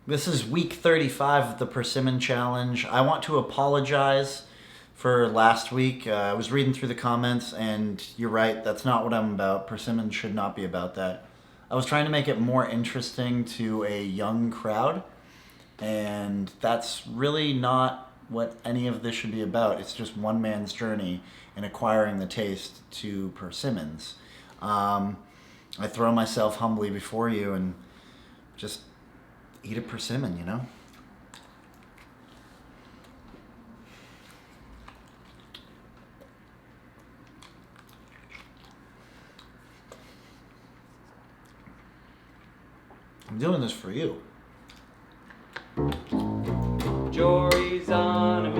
This is week 35 of the Persimmon Challenge. I want to apologize for last week. I was reading through the comments, and you're right, that's not what I'm about. Persimmon should not be about that. I was trying to make it more interesting to a young crowd, and that's really not what any of this should be about. It's just one man's journey in acquiring the taste to persimmons. Um, I throw myself humbly before you and just eat a persimmon, you know? I'm doing this for you. Jory's on a